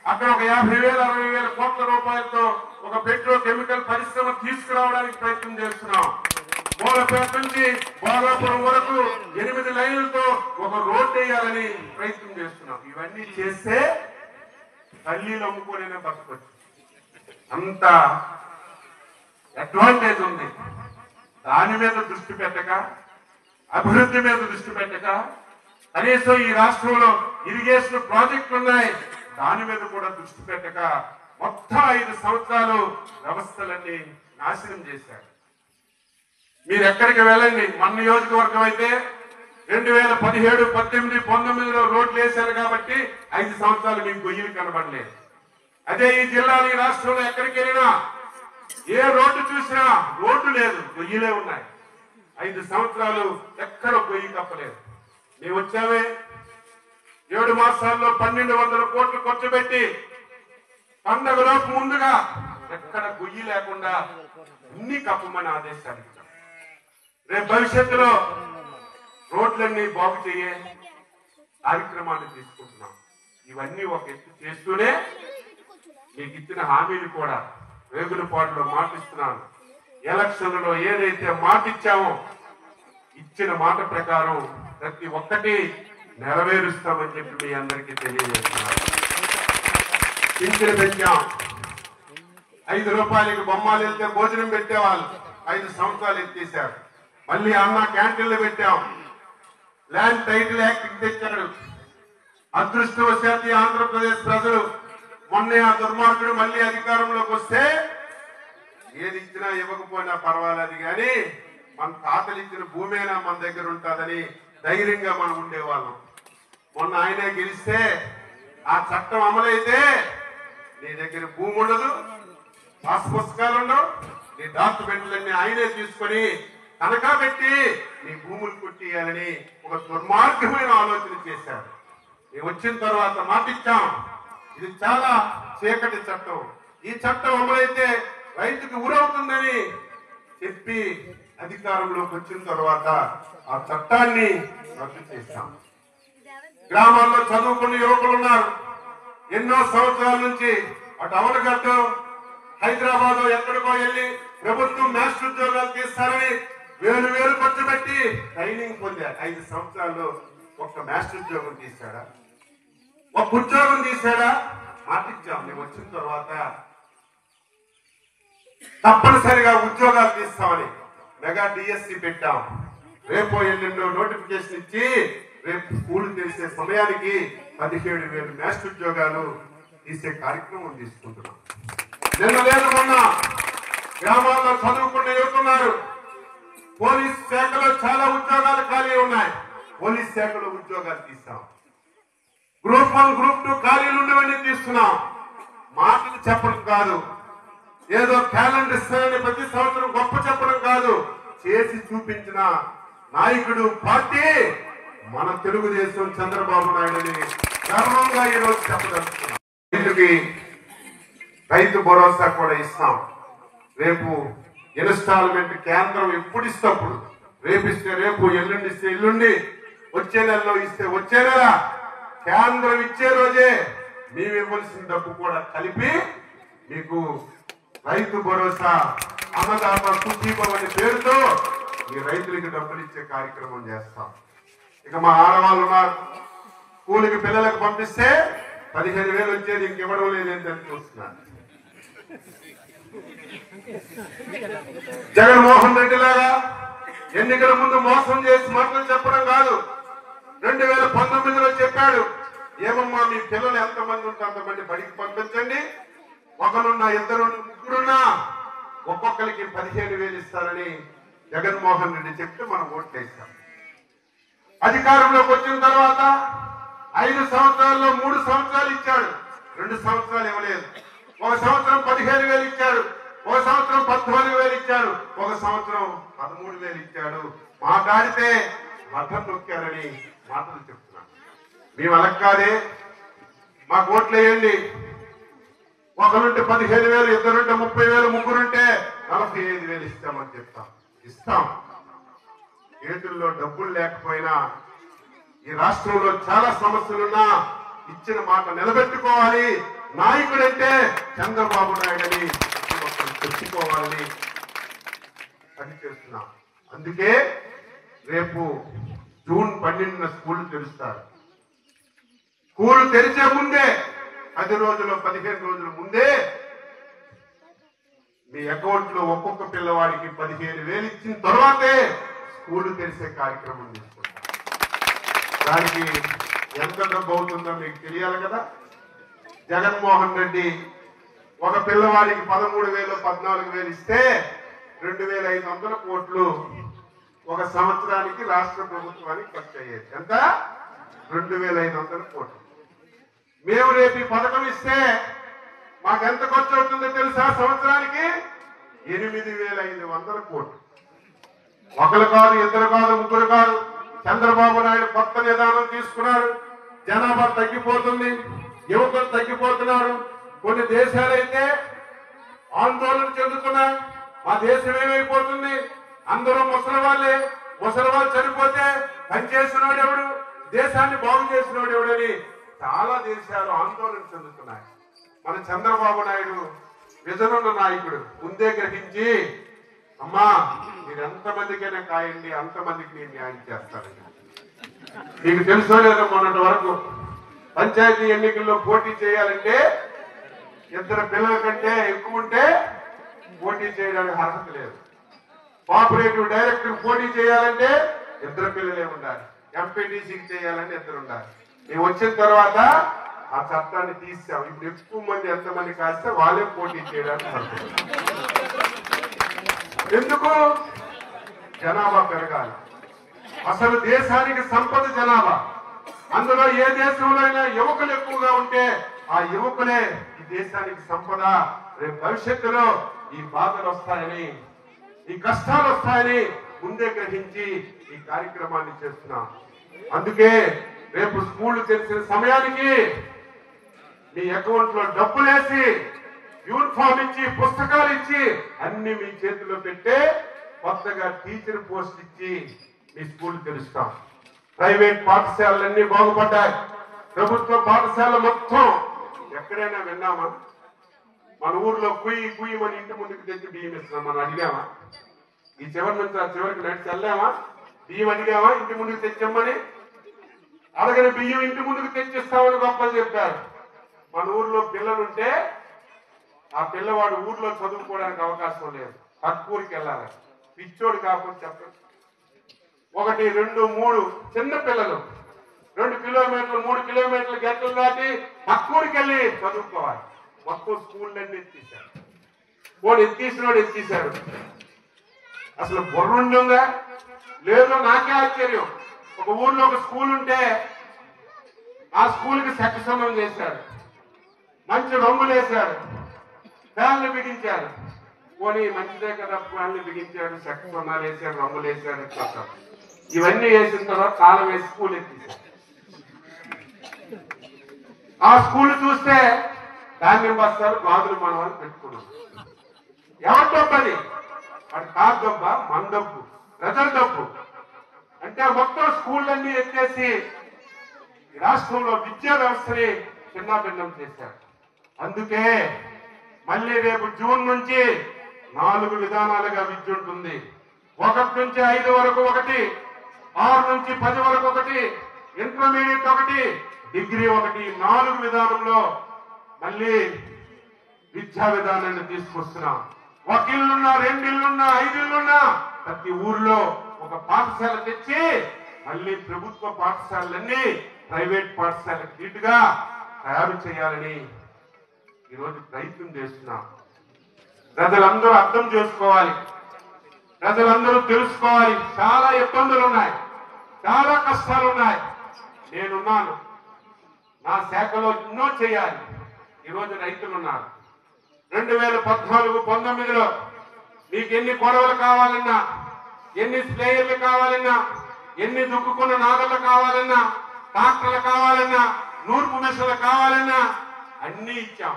అక్కడ ఒక 50,000, 60,000 కోట్ల రూపాయలతో ఒక పెట్రోకెమికల్ పరిశ్రమ తీసుకురావడానికి ప్రయత్నం చేస్తున్నాం. మూలపేట నుంచి భోగాపురం వరకు 8 లైన్లతో ఒక రోడ్డు వేయాలని ప్రయత్నం చేస్తున్నాం. ఇవన్నీ చేస్తే తల్లీలు అమ్ముకోనే బతకొచ్చు. అంత అడ్వాంటేజ్ ఉంది. దాని మీద దృష్టి పెట్టక, అభివృద్ధి మీద దృష్టి పెట్టక, కనీసం ఈ రాష్ట్రంలో ఇరిగేషన్ ప్రాజెక్టులు ఉన్నాయి, దాని మీద కూడా దృష్టి పెట్టక మొత్తం 5 సంవత్సరాలు వ్యవస్థలన్నీ నాశనం చేశారు. మీరు ఎక్కడికి వెళ్ళండి, మన నియోజకవర్గం అయితే 2017, 18, 19లో రోడ్లు వేశారు కాబట్టి 5 సంవత్సరాలు మీకు గొయ్యలు కనబడలేదు. అదే ఈ జిల్లాలో, ఈ రాష్ట్రంలో ఎక్కడికి వెళ్ళినా ఏ రోడ్డు చూసినా రోడ్డు లేదు, గొయ్యిలే ఉన్నాయి. 5 సంవత్సరాలు ఎక్కడ గొయ్యి తప్పలేదు. మేము వచ్చామే 7 మాసాల్లో 1,200 కోట్లు ఖర్చు పెట్టి పండగలోపు ముందుగా ఎక్కడ గొయ్యి లేకుండా అన్ని కప్పమని ఆదేశాలు ఇచ్చాం. రేపు భవిష్యత్తులో రోడ్లన్నీ బాగు చేయే కార్యక్రమాన్ని తీసుకుంటున్నాం. ఇవన్నీ ఒక ఎత్తు చేస్తూనే మీకు ఇచ్చిన హామీలు కూడా వేగులపాటులో మాటిస్తున్నాను. ఎలక్షన్లలో ఏదైతే మాట ఇచ్చామో ఇచ్చిన మాట ప్రకారం ప్రతి ఒక్కటి నెరవేరుస్తామని చెప్పి మీ అందరికీ తెలియజేస్తున్నాను. పింఛను పెంచాం. 5 రూపాయలకి బొమ్మాలు వెళ్తే భోజనం పెట్టేవాళ్ళు 5 సంవత్సరాలు ఎత్తేశారు. మళ్ళీ అన్న క్యాంటీన్లు పెట్టాం. ల్యాండ్ టైటిల్ యాక్ట్ తెచ్చాడు. అదృష్టవశాత్తు ఆంధ్రప్రదేశ్ ప్రజలు మొన్నే ఆ దుర్మార్గుడు మళ్ళీ అధికారంలోకి వస్తే ఏది ఇచ్చినా ఇవ్వకపోయినా పర్వాలేదు కానీ మన తాతలు ఇచ్చిన భూమైనా మన దగ్గర ఉంటుందని ధైర్యంగా మనం ఉండేవాళ్ళం. మొన్న ఆయనే గెలిస్తే ఆ చట్టం అమలైతే నీ దగ్గర భూమి ఉండదు, పాస్ పుస్తకాలు ఉండవు, నీ డాక్యుమెంట్లన్నీ ఆయనే తీసుకొని తనఖా పెట్టి నీ భూములు కొట్టియాలని ఒక దుర్మార్గమైన ఆలోచన చేశారు. మేము వచ్చిన తర్వాత మాటిచ్చాం. ఇది చాలా చీకటి చట్టం. ఈ చట్టం అమలైతే రైతుకు ఊరవుతుందని చెప్పి అధికారంలోకి వచ్చిన తర్వాత ఆ చట్టాన్ని రద్దు చేశాం. గ్రామాల్లో చదువుకున్న యువకులు ఉన్నారు. ఎన్నో సంవత్సరాల నుంచి అటు అవనగడ్డ, హైదరాబాద్ ఎక్కడికో వెళ్ళి ప్రభుత్వం మాస్టర్ ఉద్యోగాలు తీస్తారని వేలు ఖర్చు పెట్టి ట్రైనింగ్ పొందారు. 5 సంవత్సరాల్లో ఒక్క మాస్టర్ ఉద్యోగం తీశాడా? ఒక ఉద్యోగం తీశాడా? మాటిచ్చాం. మేము వచ్చిన తర్వాత తప్పనిసరిగా ఉద్యోగాలు తీస్తామని మెగా డిఎస్సి పెట్టాం. రేపో ఎల్లుండో నోటిఫికేషన్ ఇచ్చి రేపు స్కూల్ తెరిచే సమయానికి 17,000 మాస్టర్ ఉద్యోగాలు తీసే కార్యక్రమం తీసుకుంటున్నాం. నిన్న లేదు మొన్న గ్రామాల్లో చదువుకున్న యువతున్నారు. పోలీస్ శాఖలో చాలా ఉద్యోగాలు ఖాళీ ఉన్నాయి. పోలీస్ శాఖలో ఉద్యోగాలు తీస్తాం. గ్రూప్ 1 గ్రూప్ 2 ఖాళీలు ఉండేవన్నీ తీస్తున్నాం. మాటలు చెప్పడం కాదు, ఏదో క్యాలెండర్ ఇస్తారని ప్రతి సంవత్సరం గొప్ప చెప్పడం కాదు, చేసి చూపించిన నాయకుడు పార్టీ మన తెలుగుదేశం చంద్రబాబు నాయుడు అని గర్వంగా ఈరోజు చెప్పదలుచుకున్నాం. రైతుకి రైతు భరోసా కూడా ఇస్తాం. రేపు ఇన్స్టాల్మెంట్ కేంద్రం ఎప్పుడు ఇస్తే అప్పుడు, రేపు ఇస్తే రేపు, ఎల్లుండి ఇస్తే ఎల్లుండి, వచ్చే నెలలో ఇస్తే వచ్చే నెల, కేంద్రం ఇచ్చే రోజే మేము ఇవ్వాల్సిన డబ్బు కూడా కలిపి మీకు రైతు భరోసా అన్నదాత సుఖీభం అనే పేరుతో ఈ రైతులకి డబ్బులు ఇచ్చే కార్యక్రమం చేస్తాం. ఇక మా ఆడవాళ్ళు ఉన్నారు, స్కూల్కి పిల్లలకు పంపిస్తే 15,000 వచ్చేది, ఇంకివ్వడం లేదని చూస్తున్నారు. జగన్మోహన్ రెడ్డి లాగా ఎన్నికల ముందు మోసం చేసి మాటలు చెప్పడం కాదు. 2019లో చెప్పాడు, ఏమమ్మా మీ పిల్లలు ఎంతమంది ఉంటే అంతమంది బడికి పంపించండి, ఒకరున్నా ఇద్దరున్నా ముగ్గురున్నా ఒక్కొక్కరికి 15,000 ఇస్తారని జగన్మోహన్ రెడ్డి చెప్తే మనం ఓట్లేస్తాం. అధికారంలోకి వచ్చిన తర్వాత 5 సంవత్సరాల్లో 3 సంవత్సరాలు ఇచ్చాడు, 2 సంవత్సరాలు ఇవ్వలేదు. ఒక సంవత్సరం 15,000 ఇచ్చాడు, ఒక సంవత్సరం 14,000 ఇచ్చాడు, ఒక సంవత్సరం 13,000 ఇచ్చాడు. మాట్లాడితే మద్దతు నొక్కారని మాటలు చెప్తున్నాను. మేము అలా కాదే, మాకు ఓట్లు వేయండి, ఒకరుంటే 15,000, ఇద్దరుంటే 30,000, ముగ్గురుంటే 45,000 ఇస్తామని చెప్తాం. ఇస్తాం. చేతుల్లో డబ్బులు లేకపోయినా, ఈ రాష్ట్రంలో చాలా సమస్యలున్నా ఇచ్చిన మాట నిలబెట్టుకోవాలి. నాయకుడంటే చంద్రబాబు నాయుడని చెప్పుకోవాలని అది చేస్తున్నాం. అందుకే రేపు జూన్ 12న స్కూల్ తెరుస్తారు. స్కూల్ తెరిచే ముందే 10 రోజులు 15 రోజుల ముందే మీ అకౌంట్ లో ఒక్కొక్క పిల్లవాడికి 15,000 ఇచ్చిన తర్వాతే స్కూల్ తెరిచే కార్యక్రమం తీసుకుంటాం. దానికి ఎంత డబ్బు అవుతుందో మీకు తెలియాలి కదా. జగన్మోహన్ రెడ్డి ఒక పిల్లవాడికి 13,000 14,000 ఇస్తే 2,500 కోట్లు ఒక సంవత్సరానికి రాష్ట్ర ప్రభుత్వానికి ఖర్చు అయ్యేది. ఎంత? 2,500 కోట్లు. మేము రేపు ఈ పథకం ఇస్తే మాకెంత ఖర్చు అవుతుందో తెలుసా? సంవత్సరానికి 8,500 కోట్లు. ఒకరు కాదు, ఇద్దరు కాదు, ముగ్గురు కాదు. చంద్రబాబు నాయుడు కొత్త విధానం తీసుకున్నారు. జనాభా తగ్గిపోతుంది, యువకులు తగ్గిపోతున్నారు. కొన్ని దేశాలైతే ఆందోళన చెందుతున్నాయి, మా దేశం ఏమైపోతుంది, అందరూ ముసలి వాళ్ళే, ముసలి వాళ్ళు చనిపోతే పనిచేసినోడు ఎవడు, దేశాన్ని బాగు చేసినోడు ఎవడని చాలా దేశాలు ఆందోళన చెందుతున్నాయి. మన చంద్రబాబు నాయుడు విజనున్న నాయకుడు ముందే గ్రహించి, అమ్మా మీరు ఎంతమందికైనా కాయండి, అంతమందికి నేను న్యాయం చేస్తానండి. మీకు తెలుసో లేదో, మొన్నటి వరకు పంచాయతీ ఎన్నికల్లో పోటీ చేయాలంటే 2 పిల్లల కంటే ఎక్కువ ఉంటే పోటీ చేయడానికి అర్హత లేదు. కోఆపరేటివ్ డైరెక్టర్ పోటీ చేయాలంటే 2 పిల్లలే ఉండాలి. ఎంపీటీసీకి చేయాలంటే 2 ఉండాలి. మేము వచ్చిన తర్వాత ఆ చట్టాన్ని తీసాం. ఇప్పుడు ఎక్కువ మంది ఎంతమంది కాస్తే వాళ్ళే పోటీ చేయడానికి అర్హత. ఎందుకు? జనాభా పెరగాలి. అసలు దేశానికి సంపద జనాభా. అందులో ఏ దేశంలో అయినా యువకులు ఎక్కువగా ఉంటే ఆ యువకులే ఈ దేశానికి సంపద. రేపు భవిష్యత్తులో ఈ బాధలు వస్తాయని, ఈ కష్టాలు వస్తాయని ముందే గ్రహించి ఈ కార్యక్రమాన్ని చేస్తున్నాం. అందుకే రేపు స్కూళ్లు తెరిచిన సమయానికి మీ అకౌంట్ లో డబ్బులేసి, యూనిఫామ్ ఇచ్చి, పుస్తకాలు ఇచ్చి అన్ని మీ చేతిలో పెట్టే కొత్తగా టీచర్ పోస్ట్ ఇచ్చి మీ స్కూల్ తెరుస్తాం. ప్రైవేట్ పాఠశాలలన్నీ బాగుపడ్డాయి. ప్రభుత్వ పాఠశాల మొత్తం ఎక్కడైనా విన్నామా? మన ఊర్లో కుయ్యి కుయ్యి మన ఇంటి ముందుకు తెచ్చి బియ్యం ఇస్తున్నాం. మనం అడిగామా? ఈ చివరి నుంచి ఆ చివరికి నడిచి వెళ్ళామా? బియ్యం అడిగామా ఇంటి ముందుకు తెచ్చమ్మని? అడగని బియ్యం ఇంటి ముందుకు తెచ్చిస్తామని గొప్పలు చెప్పారు. మన ఊర్లో పిల్లలుంటే ఆ పిల్లవాడు ఊర్లో చదువుకోవడానికి అవకాశం లేదు, పక్కూరికి వెళ్ళాలి. పిచ్చోడు కాకపోతే చెప్పండి. 1, 2, 3 చిన్న పిల్లలు 2 కిలోమీటర్లు 3 కిలోమీటర్లు గంటలు దాటి పక్కూరికి వెళ్ళి చదువుకోవాలి. మొత్తం స్కూళ్ళన్నీ తీశారు. వాడు ఎత్తేసినోడు ఎత్తేసాడు. అసలు బుర్రుండుగా లేదో నాకే ఆశ్చర్యం. ఒక ఊర్లో ఒక స్కూల్ ఉంటే ఆ స్కూల్కి శక్తిసమం చేశాడు, మంచి రంగులు వేశాడు, ఫ్యాన్లు బిగించాడు. పోనీ మంచిదే కదా, ఫ్యాన్లు బిగించాడు, శక్తిసమాలు వేశాడు, రంగులు వేశాడు. ఇవన్నీ వేసిన తర్వాత కాలం వేసి స్కూల్ ఎత్తేసాడు. ఆ స్కూల్ చూస్తే ధాన్యం బస్తాలు గాజులు మనవాళ్ళు పెట్టుకున్నాం. ఎవరి డబ్బు అది? వాడి కాదు డబ్బా, మన డబ్బు, ప్రజల డబ్బు. అంటే మొత్తం స్కూళ్ళన్నీ ఎత్తేసి రాష్ట్రంలో విద్యా వ్యవస్థని చిన్నాభిన్నం చేశారు. అందుకే మళ్ళీ రేపు జూన్ నుంచి 4 విధానాలుగా విద్య ఉంటుంది. 1 నుంచి 5 వరకు ఒకటి, 6 నుంచి 10 వరకు ఒకటి, ఇంటర్మీడియట్ ఒకటి, డిగ్రీ ఒకటి. 4 విధానంలో మళ్ళీ విద్యా విధానాన్ని తీసుకొస్తున్నాం. 1 ఇల్లున్నా, 2 ఇల్లున్నా, 5 ఇల్లున్నా ప్రతి ఊర్లో ఒక పాఠశాల తెచ్చి మళ్ళీ ప్రభుత్వ పాఠశాలలన్నీ ప్రైవేట్ పాఠశాలకు ధీటుగా తయారు చేయాలని ఈరోజు ప్రయత్నం చేస్తున్నాం. ప్రజలందరూ అర్థం చేసుకోవాలి, ప్రజలందరూ తెలుసుకోవాలి. చాలా ఇబ్బందులు ఉన్నాయి, చాలా కష్టాలు ఉన్నాయి. నేనున్నాను, నా శాఖలో ఎన్నో చేయాలి. ఈరోజు రైతులు ఉన్నారు. 2014-19లో మీకు ఎన్ని కొడవలు కావాలన్నా, ఎన్ని స్ప్రేయర్లు కావాలన్నా, ఎన్ని దుక్కుకున్న నాగళ్ళు కావాలన్నా, ట్రాక్టర్లు కావాలన్నా, నూర్పు మిషన్లు కావాలన్నా అన్ని ఇచ్చాం.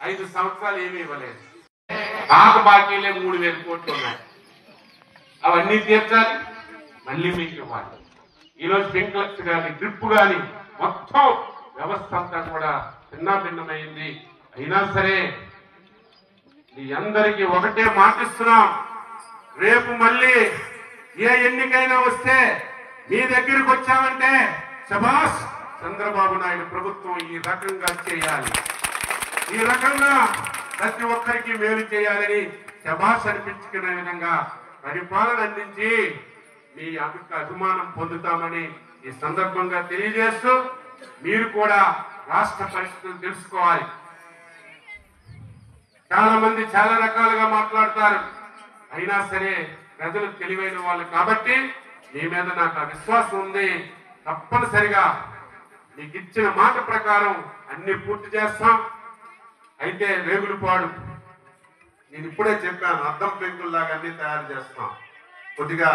5 సంవత్సరాలు ఏమీ ఇవ్వలేదు. నాకు బాకీలే 3000 కోట్లు ఉన్నాయి. అవన్నీ తీర్చాలి, మళ్ళీ మీకు ఇవ్వాలి. ఈరోజు స్ప్రింక్లర్స్ కానీ, డ్రిప్ కానీ మొత్తం వ్యవస్థ అంతా కూడా చిన్నాభిన్నమైంది. అయినా సరే మీ అందరికీ ఒకటే మాటిస్తున్నాం, రేపు మళ్ళీ ఏ ఎన్నికైనా వస్తే మీ దగ్గరికి వచ్చామంటే శభాష్, చంద్రబాబు నాయుడు ప్రభుత్వం ఈ రకంగా చేయాలి, ఈ రకంగా ప్రతి ఒక్కరికి మేలు చేయాలని శభాష్ అనిపించుకునే విధంగా పరిపాలన అందించి మీ అభిమానం పొందుతామని ఈ సందర్భంగా తెలియజేస్తూ, మీరు కూడా రాష్ట్ర పరిస్థితులు తెలుసుకోవాలి. చాలా మంది చాలా రకాలుగా మాట్లాడతారు. అయినా సరే ప్రజలు తెలివైన వాళ్ళు కాబట్టి మీ మీద నాకు విశ్వాసం ఉంది. తప్పనిసరిగా మీకు ఇచ్చిన మాట ప్రకారం అన్ని పూర్తి చేస్తాం. అయితే రేగులపాడు నేను ఇప్పుడే చెప్పాను, అద్దం పెంకుల్లాగా అన్ని తయారు చేస్తాం. కొద్దిగా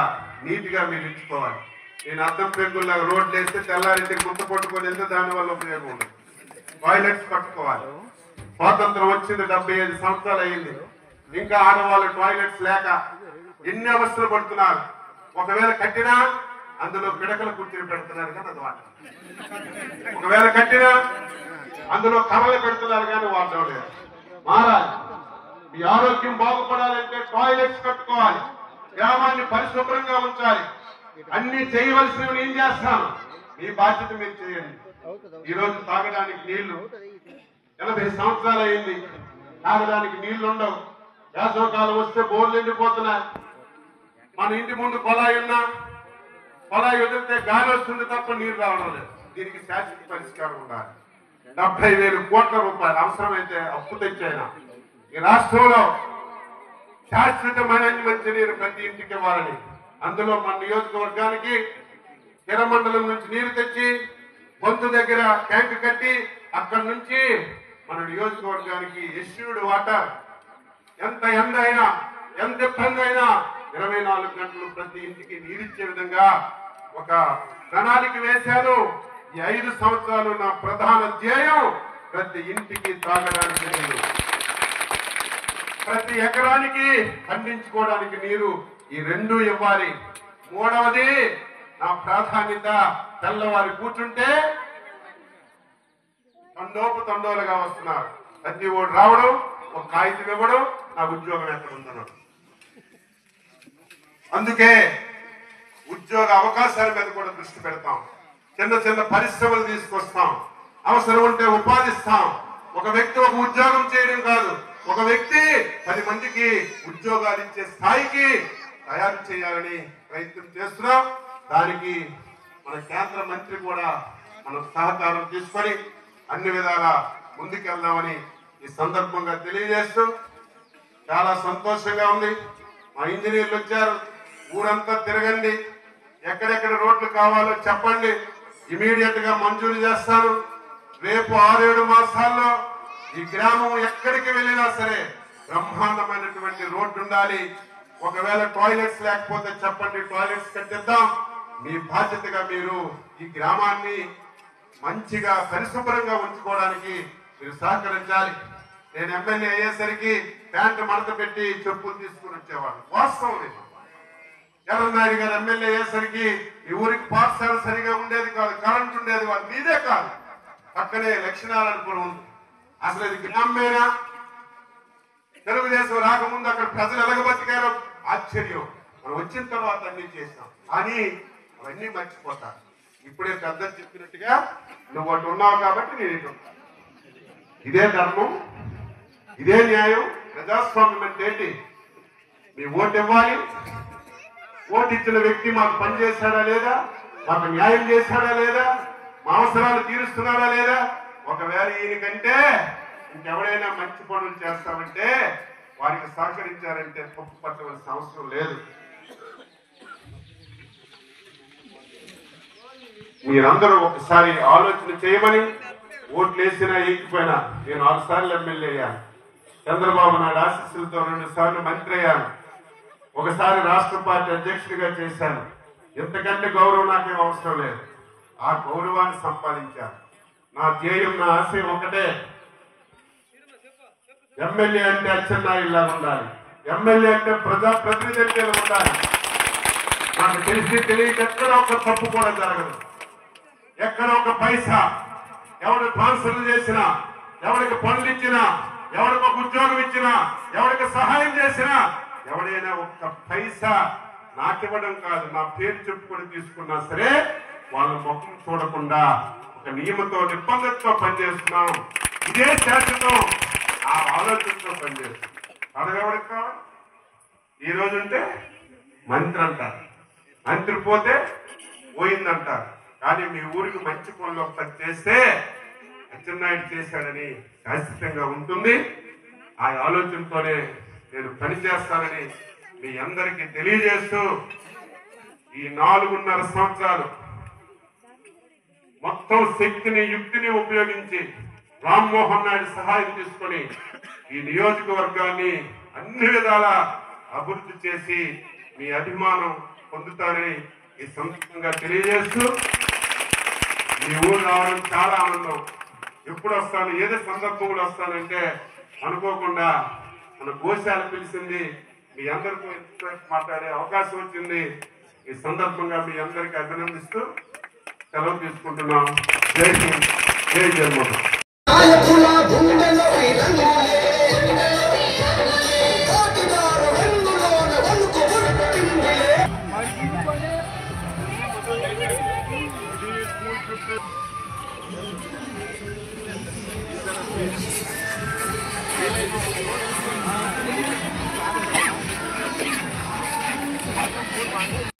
నీట్గా మీరు ఇచ్చుకోవాలి. నేను అద్దం పెంకుల్లాగా రోడ్లు వేస్తే తెల్లారింటి గుర్తు పట్టుకొని వెళ్తే దానివల్ల ఉపయోగం ఉండదు. టాయిలెట్స్ పట్టుకోవాలి. స్వాతంత్రం వచ్చింది 75 సంవత్సరాలు అయింది, ఇంకా ఆడవాళ్ళు టాయిలెట్స్ లేక ఎన్ని అవస్థలు పడుతున్నారు. ఒకవేళ కట్టినా అందులో పిడకలు కుర్చీలు పెడుతున్నారు కదా, అది వాటి. ఒకవేళ కట్టినా అందులో కర్రలు పెడుతున్నారు కానీ వాడడం లేదు. మారాలి. మీ ఆరోగ్యం బాగుపడాలంటే టాయిలెట్స్ కట్టుకోవాలి, గ్రామాన్ని పరిశుభ్రంగా ఉంచాలి. అన్ని చేయవలసినవి నేను చేస్తాను, మీ బాధ్యత మీరు చేయండి. ఈరోజు తాగడానికి నీళ్లు 80 సంవత్సరాలు అయింది, తాగడానికి నీళ్లు ఉండవు. వేసవకాలం వస్తే బోర్లు ఎండిపోతున్నాయి. మన ఇంటి ముందు కొలాయి ఉన్నా కొలాయి వదిలితే గాలి వస్తుంది తప్ప నీరు రావడం లేదు. దీనికి శాశ్వత పరిష్కారం ఉండాలి. 70,000 కోట్ల రూపాయలు అవసరమైతే అప్పు తెచ్చైనా ఈ రాష్ట్రంలో శాశ్వతమైన మంచినీరు ప్రతి ఇంటికి ఇవ్వాలని, అందులో మన నియోజకవర్గానికి కిరమండలం నుంచి నీరు తెచ్చి బొంతు దగ్గర ట్యాంకు కట్టి అక్కడి నుంచి మన నియోజకవర్గానికి ఎస్యూర్డ్ వాటర్, ఎంత ఎండ అయినా ఎంత ఇబ్బంది అయినా 24 గంటలు ప్రతి ఇంటికి నీరిచ్చే విధంగా ఒక ప్రణాళిక వేశాను. ఈ 5 సంవత్సరాలు నా ప్రధాన ధ్యేయం ప్రతి ఇంటికి తాగడానికి నీరు, ప్రతి ఎకరానికి పండించుకోవడానికి నీరు, ఈ 2 ఇవ్వాలి. 3వది నా ప్రాధాన్యత, తెల్లవారి కూర్చుంటే తండోలుగా వస్తున్నారు. ప్రతి ఓడు రావడం, ఒక కాగితం ఇవ్వడం, నా ఉద్యోగం ఎక్కడ ఉందన్నాడు. అందుకే ఉద్యోగ అవకాశాల మీద కూడా దృష్టి పెడతాం. చిన్న చిన్న పరిశ్రమలు తీసుకొస్తాం, అవసరం ఉంటే ఉపాధిస్తాం. ఒక వ్యక్తి ఒక ఉద్యోగం చేయడం కాదు, ఒక వ్యక్తి 10 మందికి ఉద్యోగాలు ఇచ్చే స్థాయికి తయారు చేయాలని ప్రయత్నం చేస్తున్నాం. దానికి మన కేంద్ర మంత్రి కూడా మనం సహకారం తీసుకొని అన్ని విధాలా ముందుకెళ్దామని ఈ సందర్భంగా తెలియజేస్తూ, చాలా సంతోషంగా ఉంది. మా ఇంజనీర్లు వచ్చారు, ఊరంతా తిరగండి, ఎక్కడెక్కడ రోడ్లు కావాలో చెప్పండి, ఇమీడియట్ గా మంజూరు చేస్తాను. రేపు 6-7 మాసాల్లో ఈ గ్రామం ఎక్కడికి వెళ్ళినా సరే బ్రహ్మాండమైనటువంటి రోడ్డు ఉండాలి. ఒకవేళ టాయిలెట్స్ లేకపోతే చెప్పండి, టాయిలెట్స్ కట్టిద్దాం. మీ బాధ్యతగా మీరు ఈ గ్రామాన్ని మంచిగా పరిశుభ్రంగా ఉంచుకోవడానికి మీరు సహకరించాలి. నేను ఎమ్మెల్యే అయ్యేసరికి ప్యాంటు మడత పెట్టి చెప్పులు తీసుకుని వచ్చేవాడు, వాస్తవం లేదు. చంద్రనాయుడు గారు ఎమ్మెల్యే అయ్యేసరికి ఈ ఊరికి పాఠశాల సరిగా ఉండేది కాదు, కరెంట్ ఉండేది కాదు, మీదే కాదు, పక్కనే లక్ష్మీనారాయణపురం ఉంది. అసలు ఇది గ్రామమేనా? తెలుగుదేశం రాకముందు అక్కడ ప్రజలు ఎలగబతికారో ఆశ్చర్యం. మనం వచ్చిన తర్వాత అన్ని చేస్తాం, కానీ అవన్నీ మర్చిపోతారు. ఇప్పుడే పెద్ద చెప్పినట్టుగా నువ్వు ఒకటి ఉన్నావు కాబట్టి నేను ఇటు. ఇదే ధర్మం, ఇదే న్యాయం. ప్రజాస్వామ్యం అంటే ఏంటి? మీ ఓటు ఇవ్వాలి. ఓటు ఇచ్చిన వ్యక్తి మాకు పని చేశాడా లేదా, మాకు న్యాయం చేశాడా లేదా, మా అవసరాలు తీరుస్తున్నాడా లేదా. ఒకవేళ ఈయనకంటే ఇంకెవడైనా మంచి పనులు చేస్తామంటే వారికి సహకరించారంటే తప్పు పట్టవలసిన అవసరం లేదు. మీరందరూ ఒకసారి ఆలోచన చేయమని. ఓట్లు వేసినా ఎక్కిపోయినా నేను 6 సార్లు ఎమ్మెల్యే అయ్యాను. చంద్రబాబు నాయుడు ఆశీస్సులతో 2 సార్లు మంత్రి అయ్యాను. ఒకసారి రాష్ట్ర పార్టీ అధ్యక్షుడిగా చేశాను. ఎంతకంటే గౌరవం నాకేం అవసరం లేదు. ఆ గౌరవాన్ని సంపాదించాను. నా ధ్యేయం, నా ఆశయం ఒకటే, ఎమ్మెల్యే అంటే అచ్చెన్నాయుడులా ఉండాలి, ఎమ్మెల్యే అంటే ప్రజాప్రతినిధి ఉండాలి. నాకు తెలిసి తెలియక ఎక్కడ ఒక తప్పు కూడా జరగదు. ఎక్కడ ఒక పైసా ఎవరు ట్రాన్స్ఫర్లు చేసినా, ఎవరికి పనులు ఇచ్చినా, ఎవరికి ఒక ఉద్యోగం ఇచ్చినా, ఎవరికి సహాయం చేసినా, ఎవడైనా ఒక్క పైసా నాకివ్వడం కాదు, నా పేరు చెప్పుకొని తీసుకున్నా సరే వాళ్ళ ముఖం చూడకుండా ఒక నియమంతో నిబంధనతో పనిచేస్తున్నాం. ఇదే శాశ్వతం. ఆ ఆలోచనతో పనిచేస్తున్నాం. అడగవరికి కావాలి. ఈ రోజు ఉంటే మంత్రి అంటారు, మంత్రి పోతే పోయిందంటారు. కానీ మీ ఊరికి మంచి పనులు ఒకటి చేస్తే అచ్చెన్నాయుడు చేశాడని శాశ్వతంగా ఉంటుంది. ఆ ఆలోచనతోనే నేను పనిచేస్తానని మీ అందరికీ తెలియజేస్తూ, ఈ 4.5 సంవత్సరాలు మొత్తం శక్తిని, యుక్తిని ఉపయోగించి రామ్మోహన్ నాయుడు సహాయం తీసుకొని ఈ నియోజకవర్గాన్ని అన్ని విధాల అభివృద్ధి చేసి మీ అభిమానం పొందుతారని ఈ సందర్భంగా తెలియజేస్తూ, మీ ఊరు రావడం చాలా ఆనందం. ఎప్పుడు వస్తాను, ఏదో సందర్భంలో వస్తానంటే అనుకోకుండా మన గోశాల పిలిచింది, మీ అందరితో మాట్లాడే అవకాశం వచ్చింది. ఈ సందర్భంగా మీ అందరికీ అభినందిస్తూ సెలవు తీసుకుంటున్నాం. జై హింద్, జై జన్మభూమి. Thank you.